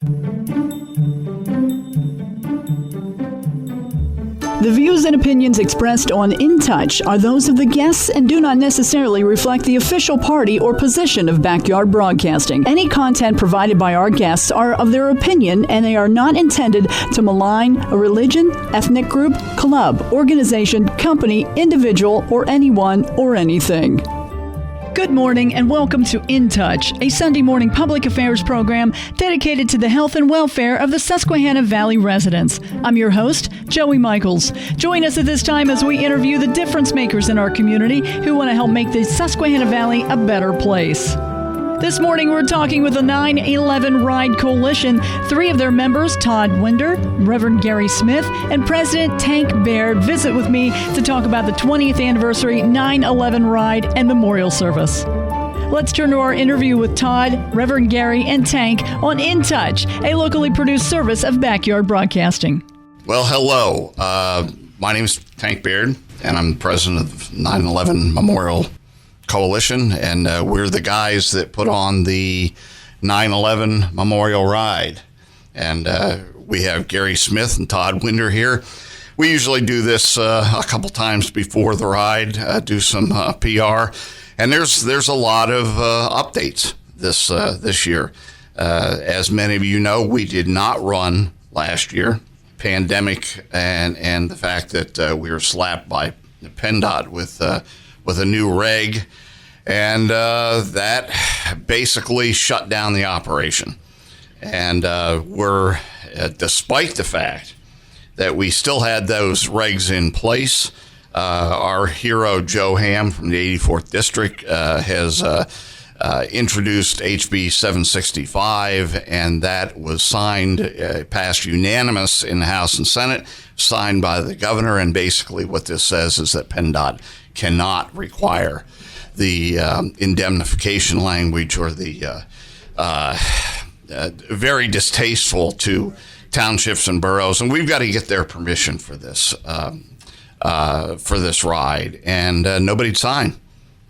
The views and opinions expressed on InTouch are those of the guests and do not necessarily reflect the official party or position of Backyard Broadcasting. Any content provided by our guests are of their opinion, and they are not intended to malign a religion, ethnic group, club, organization, company, individual, or anyone or anything. Good morning and welcome to InTouch, a Sunday morning public affairs program dedicated to the health and welfare of the Susquehanna Valley residents. I'm your host, Joie Michaels. Join us at this time as we interview the difference makers in our community who want to help make the Susquehanna Valley a better place. This morning, we're talking with the 9/11 Ride Coalition. Three of their members, Todd Winder, Reverend Gary Smith, and President Tank Baird, visit with me to talk about the 20th anniversary 9/11 Ride and Memorial Service. Let's turn to our interview with Todd, Reverend Gary, and Tank on InTouch, a locally produced service of Backyard Broadcasting. Well, hello. My name is Tank Baird, and I'm the president of 9/11 Memorial Coalition, and we're the guys that put on the 9/11 Memorial Ride. And we have Gary Smith and Todd Winder here. We usually do this a couple times before the ride, do some PR, and there's a lot of updates this year. As many of you know, we did not run last year. Pandemic and the fact that we were slapped by PennDOT with a new reg, and that basically shut down the operation. And we're, despite the fact that we still had those regs in place, our hero Joe Ham from the 84th District has introduced HB 765, and that was signed, passed unanimous in the House and Senate, signed by the governor. And basically what this says is that PennDOT cannot require the indemnification language or the very distasteful to townships and boroughs. And we've got to get their permission for this ride, and nobody'd sign.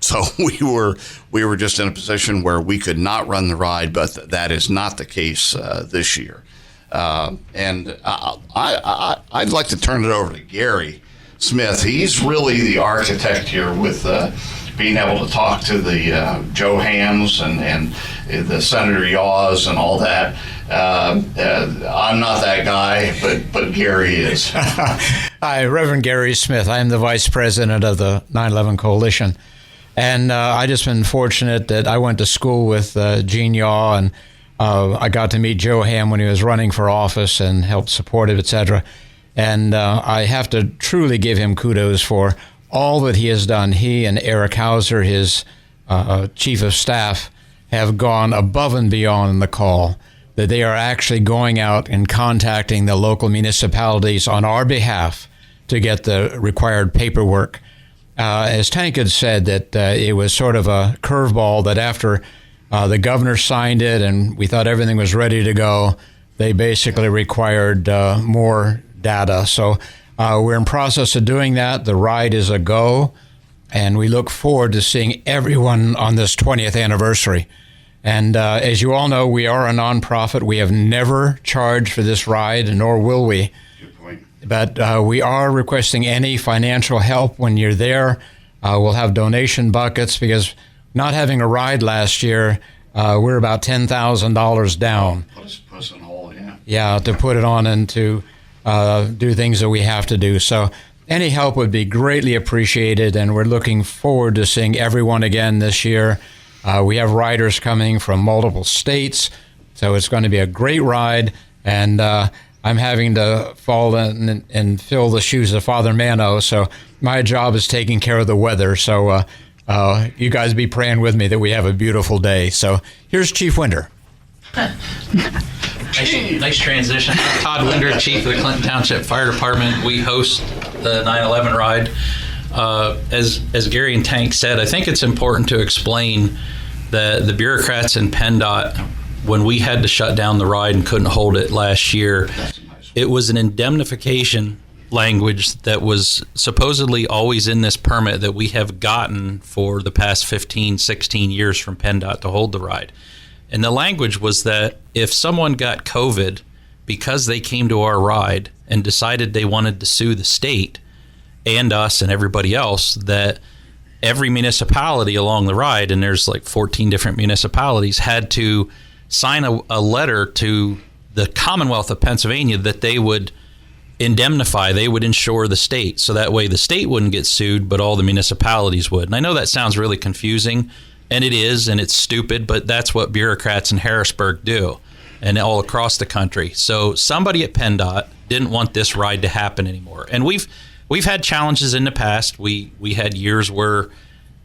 So we were just in a position where we could not run the ride, but that is not the case this year. And I'd like to turn it over to Gary Smith. He's really the architect here with being able to talk to the Joe Hams and the Senator Yaws and all that. I'm not that guy, but Gary is. Hi, Reverend Gary Smith. I'm the vice president of the 9/11 Coalition. And I just been fortunate that I went to school with Gene Yaw, and I got to meet Joe Ham when he was running for office and helped support it, etc. And I have to truly give him kudos for all that he has done. He and Eric Hauser, his chief of staff, have gone above and beyond in the call, that they are actually going out and contacting the local municipalities on our behalf to get the required paperwork. As Tank had said, that it was sort of a curveball that after the governor signed it and we thought everything was ready to go, they basically required more data. So we're in process of doing that. The ride is a go, and we look forward to seeing everyone on this 20th anniversary. And as you all know, we are a nonprofit. We have never charged for this ride, nor will we. But we are requesting any financial help when you're there. We'll have donation buckets, because not having a ride last year, we're about $10,000 down. Put us in a hole, yeah. Yeah, to put it on and to do things that we have to do. So any help would be greatly appreciated, and we're looking forward to seeing everyone again this year. We have riders coming from multiple states, so it's going to be a great ride, and I'm having to fall in and fill the shoes of Father Mano, so my job is taking care of the weather. So you guys be praying with me that we have a beautiful day. So here's Chief Winder. Nice transition. Todd Winder, Chief of the Clinton Township Fire Department. We host the 9/11 Ride. As Gary and Tank said, I think it's important to explain that the bureaucrats in PennDOT, when we had to shut down the ride and couldn't hold it last year, it was an indemnification language that was supposedly always in this permit that we have gotten for the past 15, 16 years from PennDOT to hold the ride. And the language was that if someone got COVID because they came to our ride and decided they wanted to sue the state and us and everybody else, that every municipality along the ride, and there's like 14 different municipalities, had to sign a letter to the Commonwealth of Pennsylvania that they would indemnify, they would insure the state. So that way the state wouldn't get sued, but all the municipalities would. And I know that sounds really confusing, and it is, and it's stupid, but that's what bureaucrats in Harrisburg do and all across the country. So somebody at PennDOT didn't want this ride to happen anymore. And we've had challenges in the past. We had years where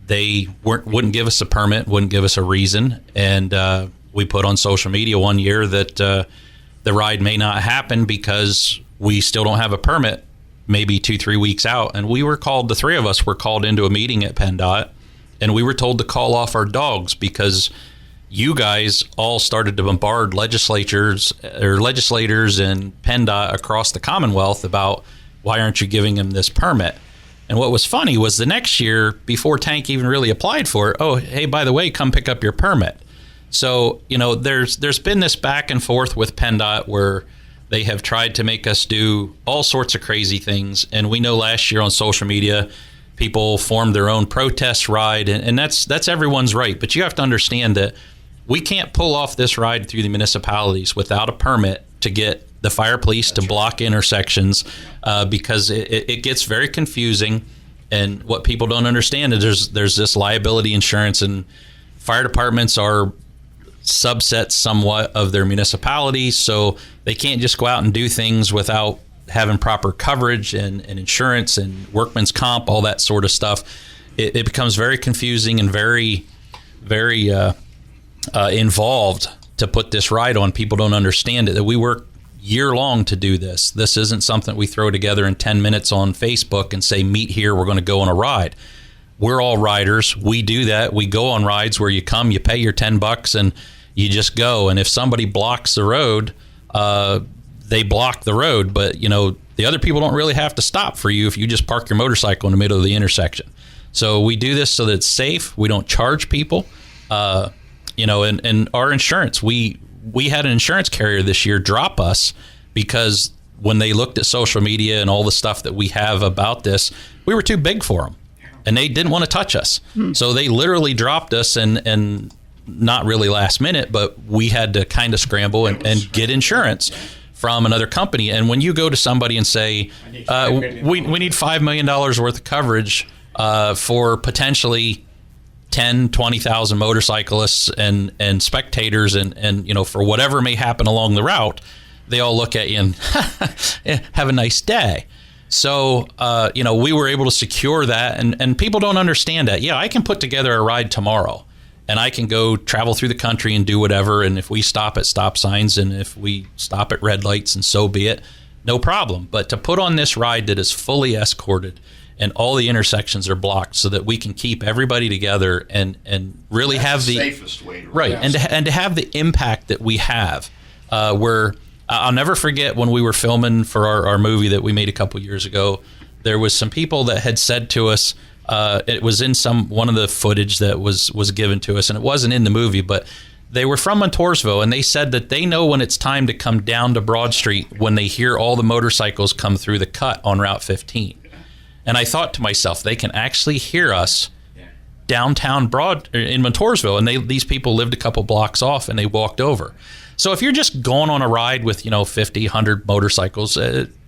they wouldn't give us a permit, wouldn't give us a reason, and we put on social media one year that the ride may not happen because we still don't have a permit, maybe 2-3 weeks out. And we were called, the three of us were called into a meeting at PennDOT, and we were told to call off our dogs because you guys all started to bombard legislators and PennDOT across the Commonwealth about why aren't you giving them this permit? And what was funny was the next year, before Tank even really applied for it, oh, hey, by the way, come pick up your permit. So, there's been this back and forth with PennDOT where they have tried to make us do all sorts of crazy things. And we know last year on social media, people formed their own protest ride, and that's everyone's right. But you have to understand that we can't pull off this ride through the municipalities without a permit to get the fire police to block intersections because it gets very confusing. And what people don't understand is there's this liability insurance, and fire departments are subsets somewhat of their municipalities, so they can't just go out and do things without having proper coverage and insurance and workman's comp, all that sort of stuff. It becomes very confusing and very, very involved to put this ride on. People don't understand it, that we work year long to do this. This isn't something we throw together in 10 minutes on Facebook and say, meet here, we're going to go on a ride. We're all riders. We do that. We go on rides where you come, you pay your $10 and you just go. And if somebody blocks the road, they block the road. But, the other people don't really have to stop for you if you just park your motorcycle in the middle of the intersection. So we do this so that it's safe. We don't charge people. And our insurance, we had an insurance carrier this year drop us because when they looked at social media and all the stuff that we have about this, we were too big for them. And they didn't want to touch us. So they literally dropped us, and not really last minute, but we had to kind of scramble and get insurance from another company. And when you go to somebody and say, we need $5 million worth of coverage for potentially 10, 20,000 motorcyclists and spectators and for whatever may happen along the route, they all look at you and have a nice day. So, we were able to secure that, and people don't understand that. Yeah, I can put together a ride tomorrow, and I can go travel through the country and do whatever, and if we stop at stop signs and if we stop at red lights, and so be it, no problem. But to put on this ride that is fully escorted and all the intersections are blocked so that we can keep everybody together and really have the safest way to right, and to have the impact that we have, where I'll never forget when we were filming for our movie that we made a couple years ago, there was some people that had said to us, it was in one of the footage that was given to us, and it wasn't in the movie, but they were from Montoursville, and they said that they know when it's time to come down to Broad Street when they hear all the motorcycles come through the cut on Route 15. And I thought to myself, they can actually hear us downtown in Montoursville, and these people lived a couple blocks off, and they walked over. So if you're just going on a ride with 50, 100 motorcycles,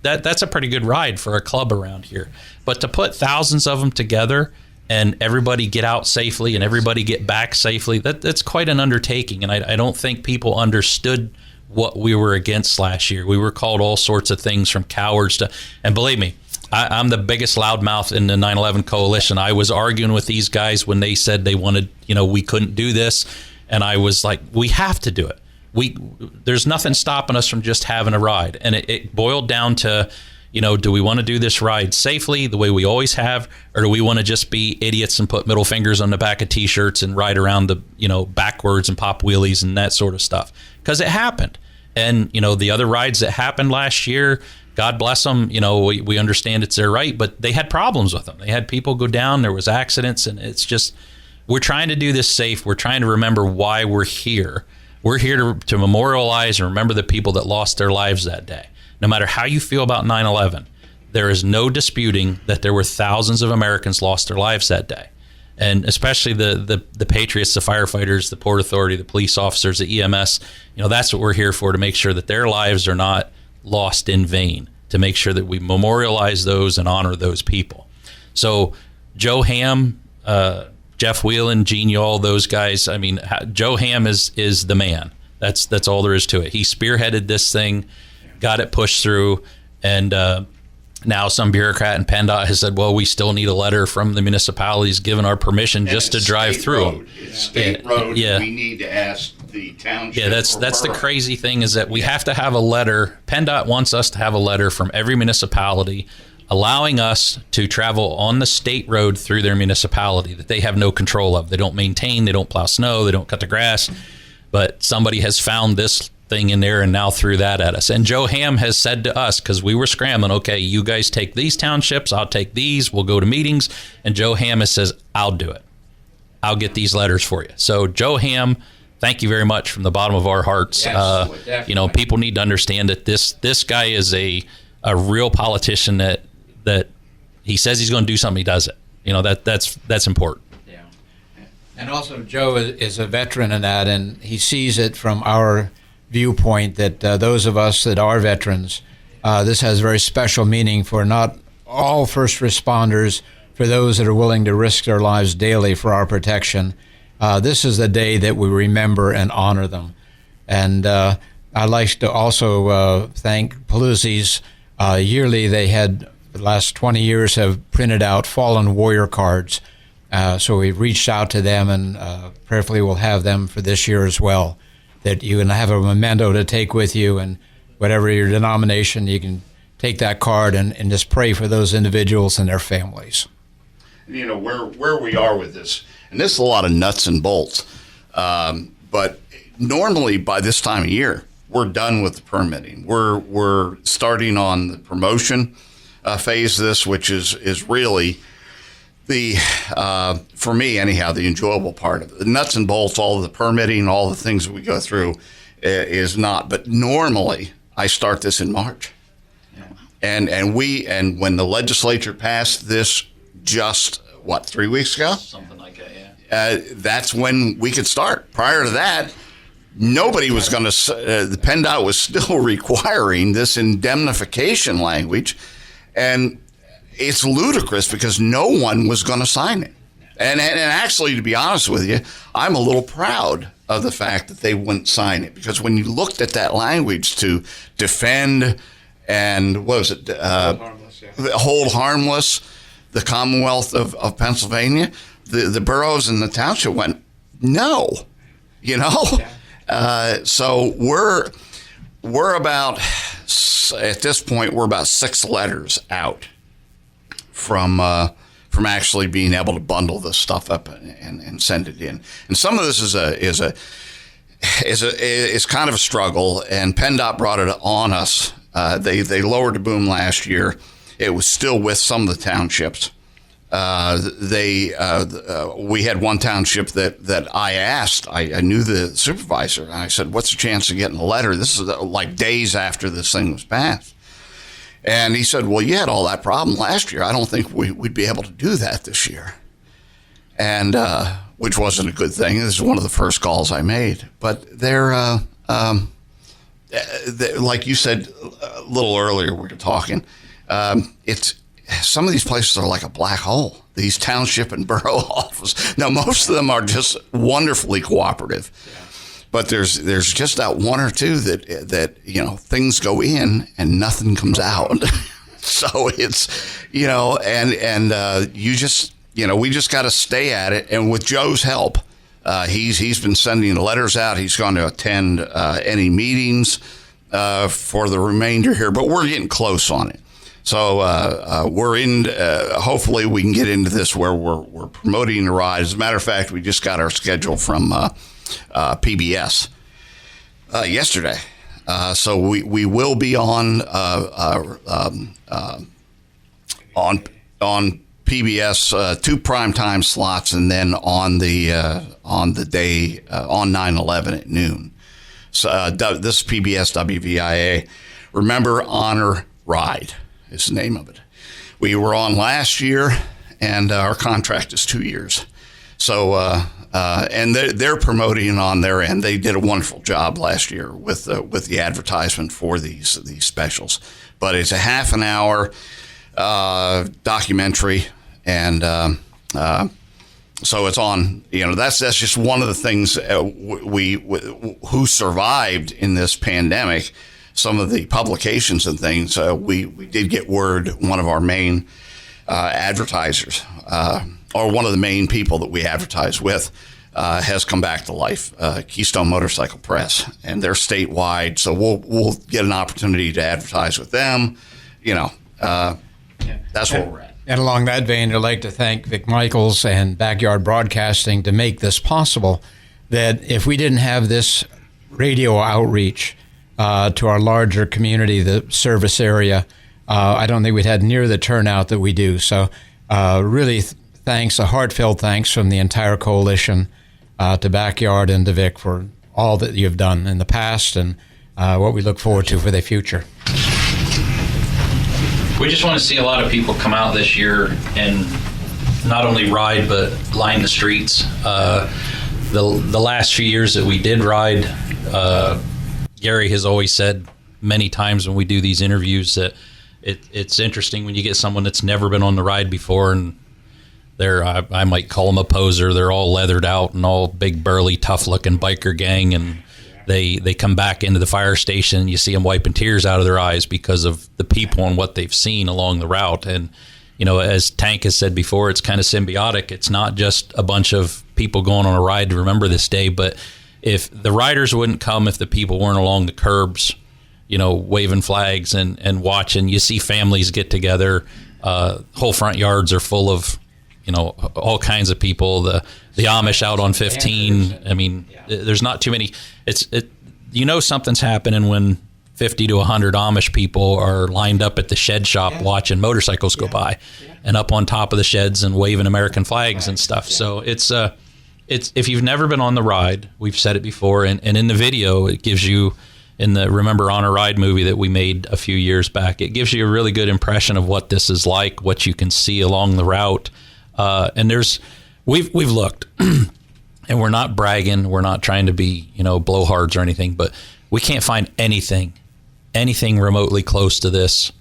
that's a pretty good ride for a club around here. But to put thousands of them together and everybody get out safely and everybody get back safely, that's quite an undertaking. And I don't think people understood what we were against last year. We were called all sorts of things, from cowards to, and believe me, I'm the biggest loudmouth in the 9/11 coalition. I was arguing with these guys when they said they wanted, we couldn't do this. And I was like, we have to do it. There's nothing stopping us from just having a ride. And it boiled down to, do we want to do this ride safely the way we always have, or do we want to just be idiots and put middle fingers on the back of T-shirts and ride around the, backwards and pop wheelies and that sort of stuff? Because it happened. And, the other rides that happened last year, God bless them, we understand it's their right, but they had problems with them. They had people go down, there was accidents, and it's just, we're trying to do this safe. We're trying to remember why we're here. We're here to memorialize and remember the people that lost their lives that day. No matter how you feel about 9/11, there is no disputing that there were thousands of Americans lost their lives that day. And especially the patriots, the firefighters, the Port Authority, the police officers, the EMS, that's what we're here for, to make sure that their lives are not lost in vain, to make sure that we memorialize those and honor those people. So Joe Ham, Jeff Whelan, Gene Yaw, those guys, I mean, Joe Ham is the man. That's all there is to it. He spearheaded this thing, got it pushed through, and now some bureaucrat in PennDOT has said, well, we still need a letter from the municipalities giving our permission just to drive through. It's state road. Yeah. We need to ask the township. Yeah, that's the crazy thing, is that we have to have a letter. PennDOT wants us to have a letter from every municipality allowing us to travel on the state road through their municipality that they have no control of. They don't maintain, they don't plow snow, they don't cut the grass, but somebody has found this thing in there and now threw that at us. And Joe Ham has said to us, because we were scrambling, okay, you guys take these townships, I'll take these, we'll go to meetings, and Joe Ham says, I'll do it. I'll get these letters for you. So Joe Ham, thank you very much from the bottom of our hearts. Yes, people need to understand that this guy is a real politician that he says he's going to do something, he does it. That's important. Yeah. And also Joe is a veteran in that, and he sees it from our viewpoint that those of us that are veterans, this has very special meaning for not all first responders, for those that are willing to risk their lives daily for our protection. This is the day that we remember and honor them. And I'd like to also thank Paloozies. Yearly, they had, the last 20 years, have printed out fallen warrior cards. So we've reached out to them, and prayerfully we'll have them for this year as well, that you can have a memento to take with you, and whatever your denomination, you can take that card and just pray for those individuals and their families. Where we are with this, and this is a lot of nuts and bolts, but normally by this time of year, we're done with the permitting. We're starting on the promotion phase of this, which is really the, for me anyhow, the enjoyable part of it. The nuts and bolts, all of the permitting, all the things that we go through is not. But normally I start this in March. Yeah. And when the legislature passed this just, 3 weeks ago? Something like that, yeah. That's when we could start. Prior to that, nobody was going to, the PennDOT was still requiring this indemnification language. And it's ludicrous because no one was going to sign it. And actually, to be honest with you, I'm a little proud of the fact that they wouldn't sign it, because when you looked at that language to defend and hold harmless the Commonwealth of Pennsylvania, the boroughs and the township went, no, so we're about, at this point, we're about 6 letters out from actually being able to bundle this stuff up and send it in. And some of this is kind of a struggle, and PennDOT brought it on us. They lowered the boom last year. It was still with some of the townships. We had one township that I asked. I knew the supervisor, and I said, "What's the chance of getting a letter?" This is like days after this thing was passed. And he said, "Well, you had all that problem last year. I don't think we'd be able to do that this year." And which wasn't a good thing. This is one of the first calls I made. But they're like you said a little earlier, we were talking. It's some of these places are like a black hole. These township and borough offices. Now, most of them are just wonderfully cooperative. Yeah. But there's just that one or two that things go in and nothing comes out. So it's and you just we just got to stay at it. And with Joe's help, he's been sending letters out. He's going to attend any meetings for the remainder here. But we're getting close on it. So we're in. Hopefully, we can get into this where we're promoting the ride. As a matter of fact, we just got our schedule from PBS yesterday, so we will be on PBS 2 primetime slots, and then on the day on 9/11 at noon. This is PBS WVIA. Remember, Honor, Ride is the name of it. We were on last year, and our contract is 2 years. So, and they're promoting on their end. They did a wonderful job last year with the advertisement for these specials. But it's a half an hour documentary, and so it's on. That's just one of the things who survived in this pandemic. Some of the publications and things, we did get word. One of our main advertisers, or one of the main people that we advertise with, has come back to life. Keystone Motorcycle Press, and they're statewide, so we'll get an opportunity to advertise with them. That's where we're at. And along that vein, I'd like to thank Vic Michaels and Backyard Broadcasting to make this possible. That if we didn't have this radio outreach to our larger community, the service area, I don't think we'd had near the turnout that we do. So really thanks, a heartfelt thanks from the entire coalition to Backyard and to Vic for all that you've done in the past and what we look forward to for the future. We just want to see a lot of people come out this year and not only ride, but line the streets. The last few years that we did ride, Gary has always said many times when we do these interviews that it's interesting when you get someone that's never been on the ride before, and I might call them a poser. They're all leathered out and all big, burly, tough-looking biker gang, and they come back into the fire station, and you see them wiping tears out of their eyes because of the people and what they've seen along the route. And, as Tank has said before, it's kind of symbiotic. It's not just a bunch of people going on a ride to remember this day, but if the riders wouldn't come if the people weren't along the curbs, waving flags and watching. You see families get together. Whole front yards are full of, all kinds of people. The Amish out on 15. I mean, there's not too many. Something's happening when 50 to 100 Amish people are lined up at the shed shop watching motorcycles go by and up on top of the sheds and waving American flags and stuff. So it's if you've never been on the ride, we've said it before, and in the video, it gives you, in the Remember on a Ride movie that we made a few years back, it gives you a really good impression of what this is like, what you can see along the route. And we've looked, and we're not bragging, we're not trying to be, blowhards or anything, but we can't find anything remotely close to this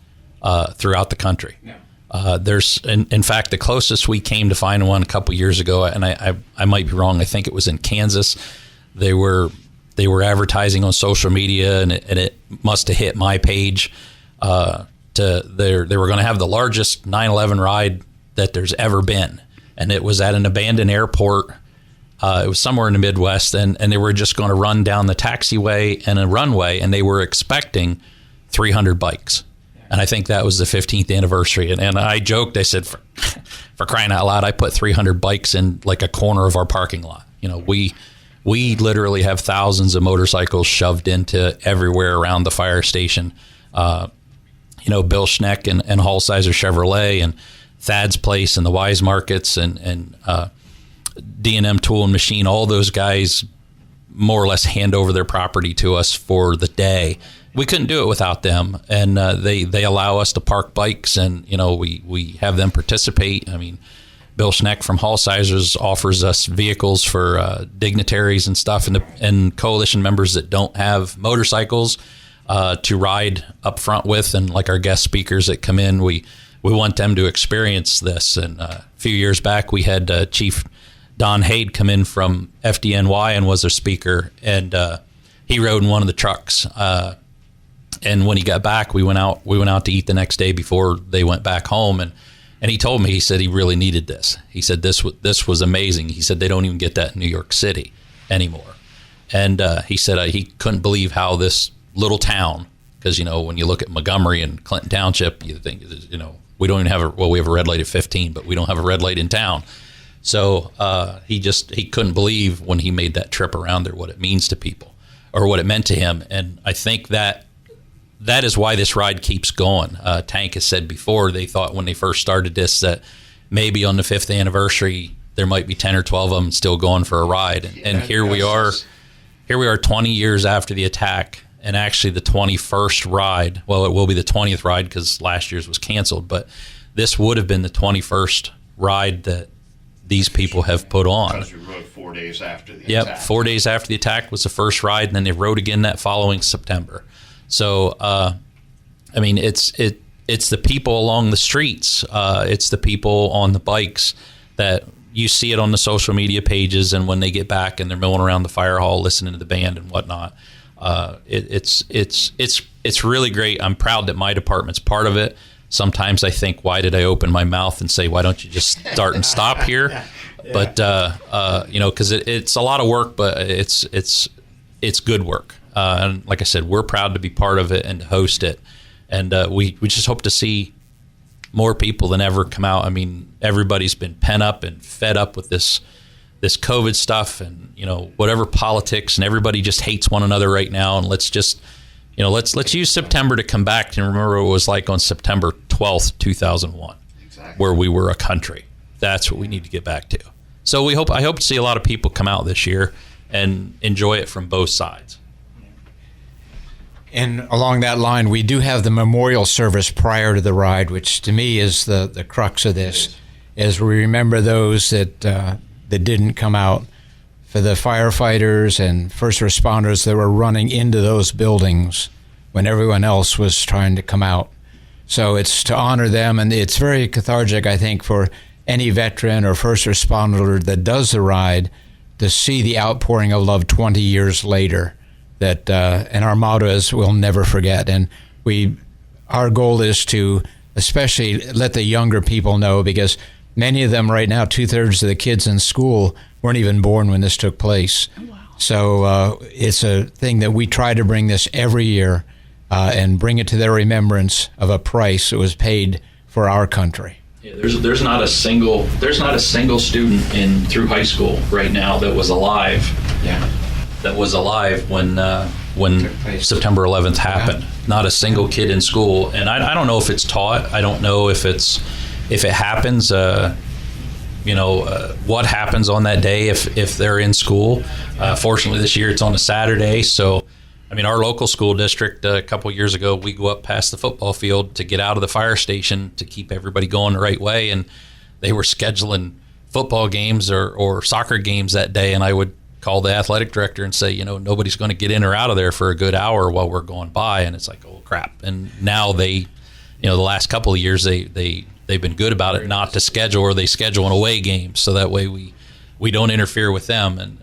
throughout the country. No. There's, in fact, the closest we came to find one a couple years ago, and I might be wrong, I think it was in Kansas. They were advertising on social media, and it must have hit my page. They were going to have the largest 9/11 ride that there's ever been, and it was at an abandoned airport. It was somewhere in the Midwest, and they were just going to run down the taxiway and a runway, and they were expecting 300 bikes. And I think that was the 15th anniversary. And I joked, I said, for crying out loud, I put 300 bikes in like a corner of our parking lot. We literally have thousands of motorcycles shoved into everywhere around the fire station. Bill Schneck and Hallsizer Chevrolet and Thad's Place and the Wise Markets and D&M Tool and Machine, all those guys more or less hand over their property to us for the day. We couldn't do it without them, and they allow us to park bikes, and we have them participate. I mean, Bill Schneck from Hallsizers offers us vehicles for dignitaries and stuff, and coalition members that don't have motorcycles to ride up front with, and like our guest speakers that come in, we want them to experience this. And a few years back, we had Chief Don Hade come in from FDNY and was a speaker, and he rode in one of the trucks. And when he got back, we went out to eat the next day before they went back home, and he told me, he said he really needed this. He said this was amazing. He said they don't even get that in New York City anymore. And he said he couldn't believe how this little town, because when you look at Montgomery and Clinton Township, you think we don't even have we have a red light at 15, but we don't have a red light in town. So he couldn't believe when he made that trip around there what it means to people, or what it meant to him. And I think that is why this ride keeps going. Tank has said before, they thought when they first started this that maybe on the 5th anniversary there might be 10 or 12 of them still going for a ride, and here we are. here we are 20 years after the attack, and actually the 21st ride, well, it will be the 20th ride because last year's was canceled, but this would have been the 21st ride that these people have put on. Because we rode 4 days after the attack. Yep, 4 days after the attack was the first ride, and then they rode again that following September. So, I mean, it's the people along the streets. It's the people on the bikes that you see it on the social media pages, and when they get back and they're milling around the fire hall listening to the band and whatnot. It's really great. I'm proud that my department's part of it. Sometimes I think, why did I open my mouth and say, why don't you just start and stop here? Yeah. But you know, because it's a lot of work, but it's good work. And like I said, we're proud to be part of it and to host it. And we just hope to see more people than ever come out. I mean, everybody's been pent up and fed up with this COVID stuff, and you know, whatever politics, and everybody just hates one another right now. And let's just, you know, let's use September to come back and remember what it was like on September 12th, 2001, exactly, where we were a country. That's what we need to get back to. So I hope to see a lot of people come out this year and enjoy it from both sides. And along that line, we do have the memorial service prior to the ride, which to me is the crux of this, as we remember those that didn't come out, for the firefighters and first responders that were running into those buildings when everyone else was trying to come out. So it's to honor them, and it's very cathartic, I think, for any veteran or first responder that does the ride to see the outpouring of love 20 years later. That and our motto is, we'll never forget. And our goal is to especially let the younger people know, because many of them right now, 2/3 of the kids in school weren't even born when this took place. Oh, wow. So it's a thing that we try to bring this every year and bring it to their remembrance of a price that was paid for our country. Yeah, there's not a single student through high school right now that was alive. Yeah. That was alive when September 11th happened. Yeah. Not a single kid in school, and I don't know if it's taught. I don't know if it happens. What happens on that day if they're in school. Fortunately, this year it's on a Saturday, so I mean, our local school district a couple years ago, we go up past the football field to get out of the fire station to keep everybody going the right way, and they were scheduling football games or soccer games that day, and I would call the athletic director and say, nobody's going to get in or out of there for a good hour while we're going by. And it's like, oh crap. And now the last couple of years they've been good about it not to schedule, or they schedule an away game so that way we don't interfere with them, and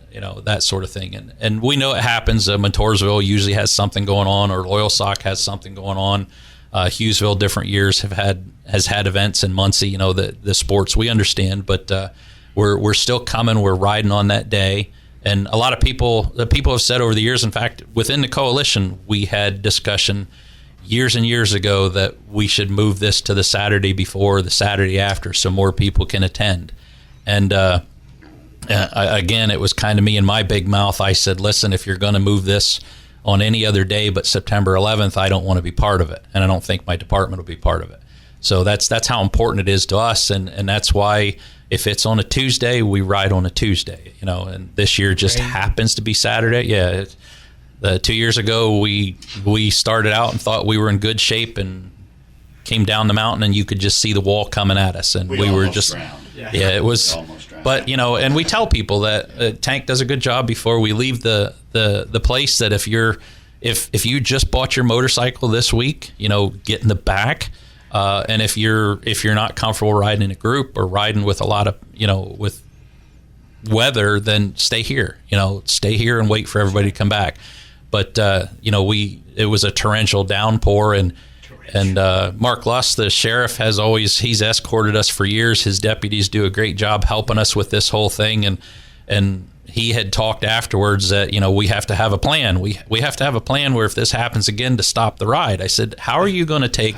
that sort of thing. And we know it happens. Montoursville usually has something going on, or Loyalsock has something going on. Hughesville, different years has had events in Muncie. The sports, we understand, but we're still coming. We're riding on that day. And a lot of people have said over the years, in fact, within the coalition, we had discussion years and years ago that we should move this to the Saturday before, the Saturday after, so more people can attend. And again, it was kind of me and my big mouth. I said, listen, if you're going to move this on any other day but September 11th, I don't want to be part of it. And I don't think my department will be part of it. So that's how important it is to us. And that's why if it's on a Tuesday, we ride on a Tuesday, and this year just happens to be Saturday. Yeah. 2 years ago, we started out and thought we were in good shape and came down the mountain, and you could just see the wall coming at us. And we were just, drowned. Yeah, it was, but, and we tell people that Tank does a good job before we leave the place, that if you just bought your motorcycle this week, get in the back. And if you're not comfortable riding in a group or riding with a lot of, with weather, then stay here, stay here and wait for everybody to come back. But, it was a torrential downpour, and Mark Luss, the sheriff, he's escorted us for years. His deputies do a great job helping us with this whole thing. And he had talked afterwards that, we have to have a plan. We have to have a plan where if this happens again, to stop the ride. I said, how are you going to take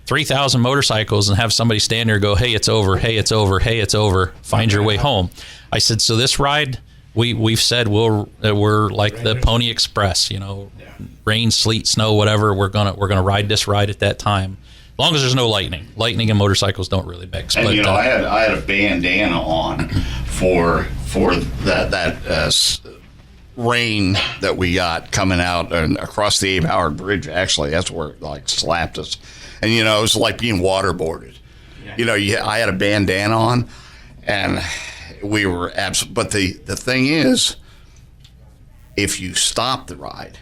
3,000 motorcycles and have somebody stand there and go, hey, it's over, hey, it's over, hey, it's over, find your way home? I said, so this ride, we've said we're like the Pony Express, rain, sleet, snow, whatever, we're gonna ride this ride at that time, as long as there's no lightning. Lightning and motorcycles don't really mix. And but, I had a bandana on for that rain that we got coming out and across the 8 Howard Bridge. Actually, that's where it like slapped us, and it was like being waterboarded. I had a bandana on, and we were But the thing is, if you stop the ride,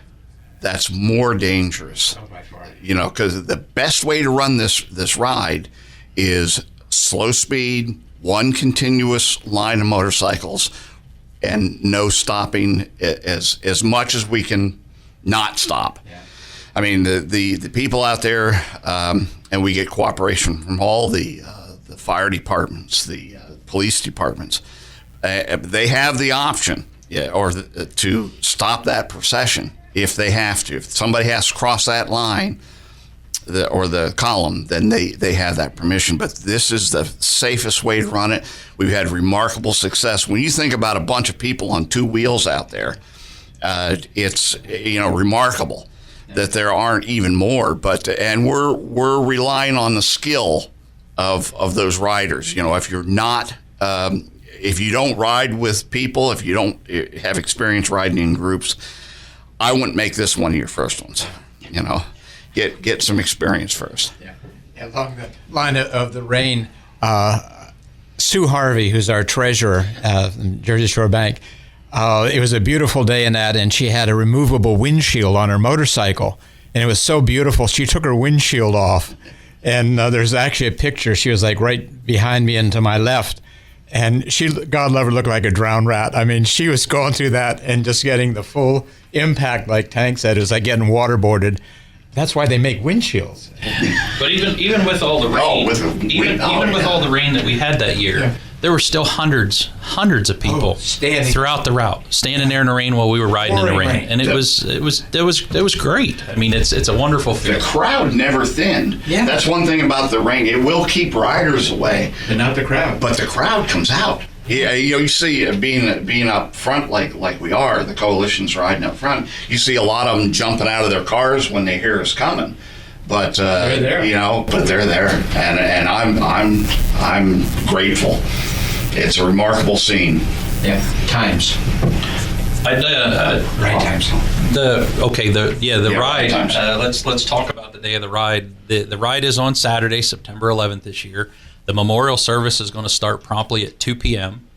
that's more dangerous. Because the best way to run this ride is slow speed, one continuous line of motorcycles, and no stopping as much as we can not stop. Yeah. I mean, the people out there, and we get cooperation from all the fire departments, the police departments. They have the option, to stop that procession if they have to. If somebody has to cross that line or the column, then they have that permission. But this is the safest way to run it. We've had remarkable success. When you think about a bunch of people on two wheels out there, it's remarkable that there aren't even more. And we're relying on the skill of those riders. If you're not, if you don't ride with people, if you don't have experience riding in groups, I wouldn't make this one of your first ones. Get some experience first. Yeah. Along the line of the rain, Sue Harvey, who's our treasurer from Jersey Shore Bank, it was a beautiful day in that, and she had a removable windshield on her motorcycle, and it was so beautiful. She took her windshield off, and there's actually a picture. She was like right behind me and to my left, and she, God love her, looked like a drowned rat. I mean, she was going through that and just getting the full impact, like Tank said. It was like getting waterboarded. That's why they make windshields. But even with all the rain, with all the rain that we had that year, there were still hundreds of people throughout the route, standing there in the rain while we were riding in the rain, and it was great. I mean, it's a wonderful feeling. The crowd never thinned. Yeah, that's one thing about the rain; it will keep riders away, but not the crowd. But the crowd comes out. Yeah, you see being up front like we are, the coalition's riding up front. You see a lot of them jumping out of their cars when they hear us coming, but they're there. But they're there, and I'm grateful. It's a remarkable scene. Yeah, times. Ride times. The ride. Let's talk about the day of the ride. The ride is on Saturday, September 11th this year. The memorial service is going to start promptly at 2 p.m.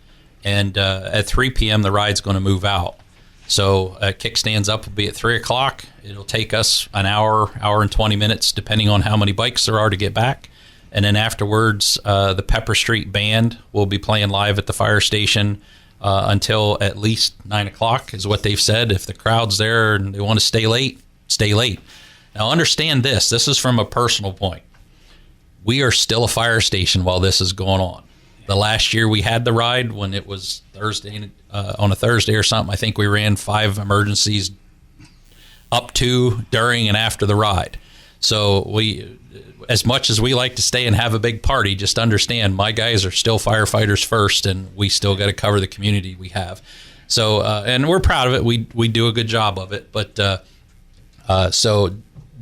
and at 3 p.m. the ride's going to move out. So kickstands up will be at 3 o'clock. It'll take us an hour and 20 minutes, depending on how many bikes there are to get back. And then afterwards, the Pepper Street Band will be playing live at the fire station until at least 9 o'clock is what they've said. If the crowd's there and they want to stay late, stay late. Now understand this. This is from a personal point. We are still a fire station while this is going on. The last year we had the ride, when it was Thursday, on a Thursday or something, I think we ran 5 emergencies up to, during, and after the ride. So we, as much as we like to stay and have a big party, just understand my guys are still firefighters first, and we still got to cover the community we have. So, and we're proud of it. We do a good job of it. But so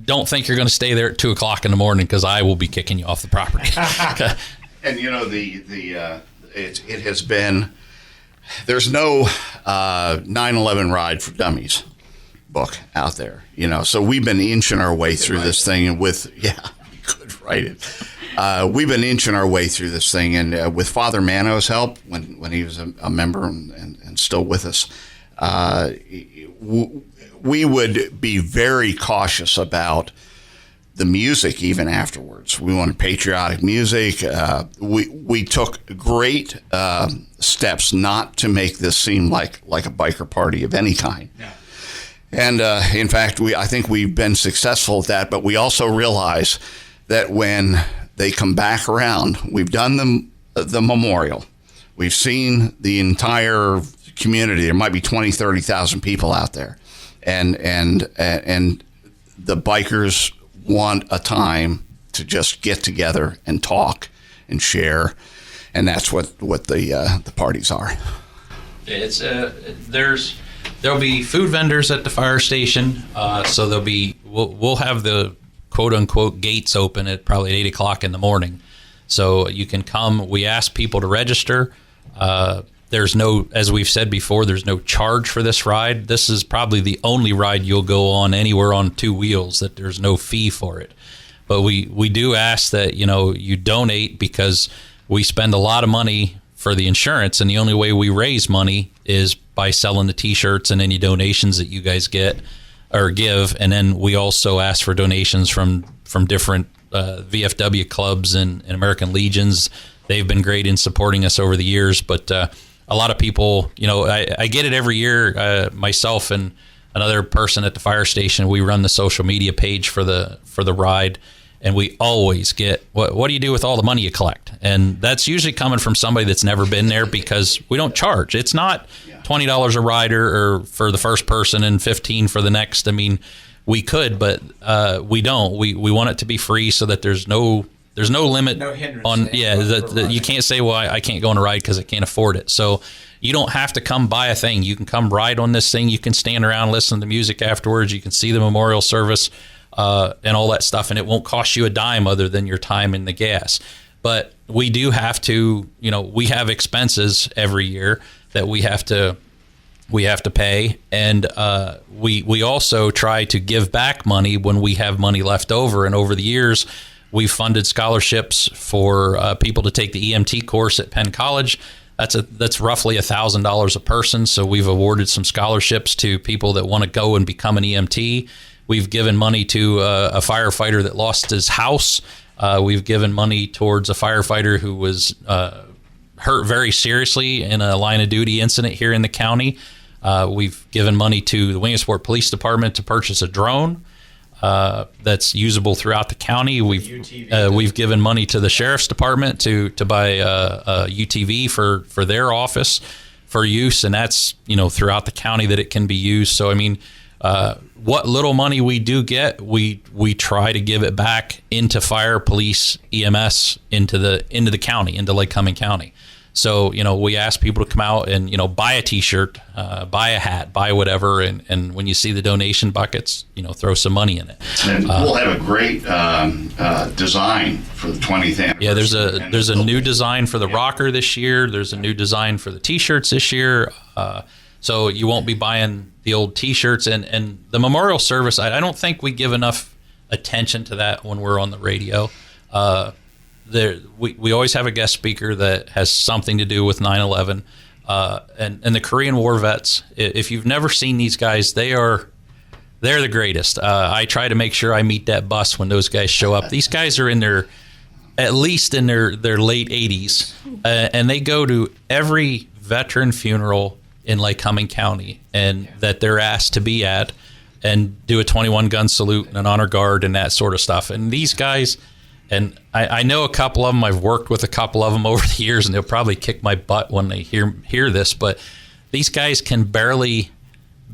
don't think you're going to stay there at 2 o'clock in the morning, because I will be kicking you off the property. And it has been, there's no 9/11 Ride for Dummies book out there, so we've been inching our way through this thing, and we could write it. We've been inching our way through this thing, and with Father Mano's help, when he was a member and still with us, we would be very cautious about the music even afterwards. We wanted patriotic music. We took great steps not to make this seem like a biker party of any kind. Yeah. And in fact, I think we've been successful at that, but we also realize that when they come back around, we've done the memorial. We've seen the entire community. There might be 20, 30,000 people out there. And the bikers want a time to just get together and talk and share, and that's what the parties are. It's there'll be food vendors at the fire station, so we'll have the quote unquote gates open at probably 8 o'clock in the morning, so you can come. We ask people to register. There's no, as we've said before, there's no charge for this ride. This is probably the only ride you'll go on anywhere on two wheels that there's no fee for it. But we do ask that, you donate, because we spend a lot of money for the insurance, and the only way we raise money is by selling the T-shirts and any donations that you guys get or give. And then we also ask for donations from different VFW clubs and American Legions. They've been great in supporting us over the years, but a lot of people, I get it every year. Myself and another person at the fire station, we run the social media page for the ride, and we always get, what do you do with all the money you collect? And that's usually coming from somebody that's never been there, because we don't charge. It's not $20 a rider or for the first person and $15 for the next. I mean, we could, but we don't. We want it to be free, so that there's no limit on, you can't say, well, I can't go on a ride because I can't afford it. So you don't have to come buy a thing. You can come ride on this thing. You can stand around, listen to music afterwards. You can see the memorial service and all that stuff, and it won't cost you a dime other than your time and the gas. But we do have to, we have expenses every year that we have to pay, and we also try to give back money when we have money left over. And over the years, we've funded scholarships for people to take the EMT course at Penn College. That's roughly $1,000 a person. So we've awarded some scholarships to people that want to go and become an EMT. We've given money to a firefighter that lost his house. We've given money towards a firefighter who was hurt very seriously in a line of duty incident here in the county. We've given money to the Williamsport Police Department to purchase a drone that's usable throughout the county. We've given money to the Sheriff's Department to buy a UTV for their office for use, and that's throughout the county that it can be used. So I mean, what little money we do get, we try to give it back into fire, police, EMS, into the county, into Lake Cumming County. So, we ask people to come out and, buy a T-shirt, buy a hat, buy whatever. And when you see the donation buckets, throw some money in it. And we'll have a great design for the 20th anniversary. Yeah, there's a new design for the rocker this year. There's a new design for the T-shirts this year. So you won't be buying the old T-shirts. And the memorial service, I don't think we give enough attention to that when we're on the radio. We always have a guest speaker that has something to do with 9/11, and the Korean War vets. If you've never seen these guys, they're the greatest. I try to make sure I meet that bus when those guys show up. These guys are at least in their late 80s, and they go to every veteran funeral in Lake Cumming County, and that they're asked to be at, and do a 21 gun salute and an honor guard and that sort of stuff. And these guys. And I know a couple of them. I've worked with a couple of them over the years, and they'll probably kick my butt when they hear this. But these guys can barely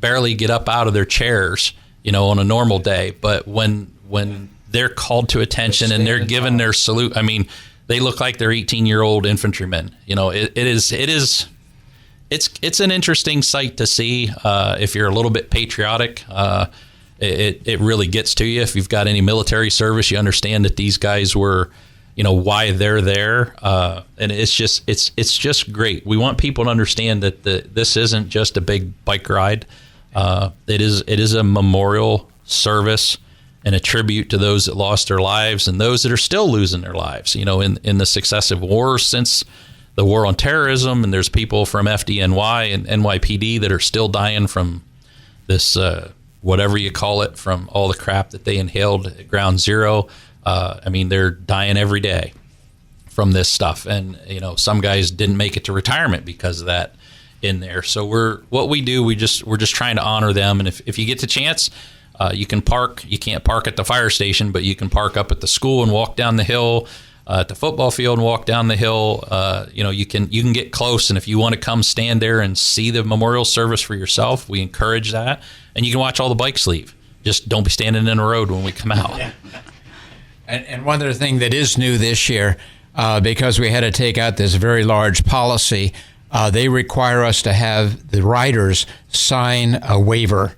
get up out of their chairs, on a normal day. But when they're called to attention and they're given their salute, I mean, they look like they're 18-year-old infantrymen. It's an interesting sight to see if you're a little bit patriotic. It really gets to you. If you've got any military service, you understand that these guys were, why they're there. And it's just great. We want people to understand that this isn't just a big bike ride. It is a memorial service and a tribute to those that lost their lives and those that are still losing their lives, in the successive wars since the war on terrorism. And there's people from FDNY and NYPD that are still dying from this, whatever you call it, from all the crap that they inhaled at Ground Zero. I mean, they're dying every day from this stuff. And, some guys didn't make it to retirement because of that in there. So we're just trying to honor them. And if you get the chance, you can park. You can't park at the fire station, but you can park up at the school and walk down the hill, at the football field and walk down the hill. You can get close. And if you want to come stand there and see the memorial service for yourself, we encourage that. And you can watch all the bikes leave. Just don't be standing in the road when we come out. Yeah. And one other thing that is new this year, because we had to take out this very large policy, they require us to have the riders sign a waiver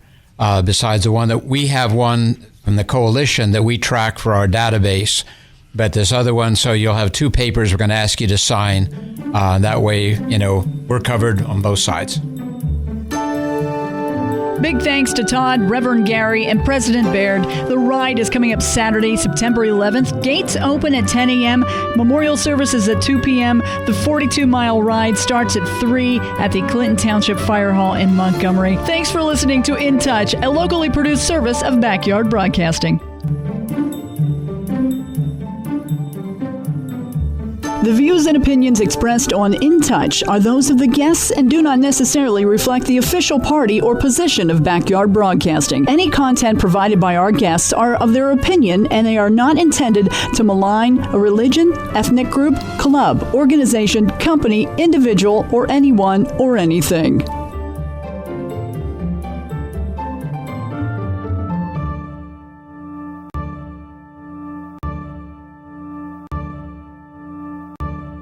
besides the one that we have one from the coalition that we track for our database. but this other one, so you'll have two papers we're going to ask you to sign. That way, we're covered on both sides. Big thanks to Todd, Reverend Gary, and President Baird. The ride is coming up Saturday, September 11th. Gates open at 10 a.m. Memorial services at 2 p.m. The 42-mile ride starts at 3 at the Clinton Township Fire Hall in Montgomery. Thanks for listening to In Touch, a locally produced service of Backyard Broadcasting. The views and opinions expressed on InTouch are those of the guests and do not necessarily reflect the official party or position of Backyard Broadcasting. Any content provided by our guests are of their opinion, and they are not intended to malign a religion, ethnic group, club, organization, company, individual, or anyone or anything.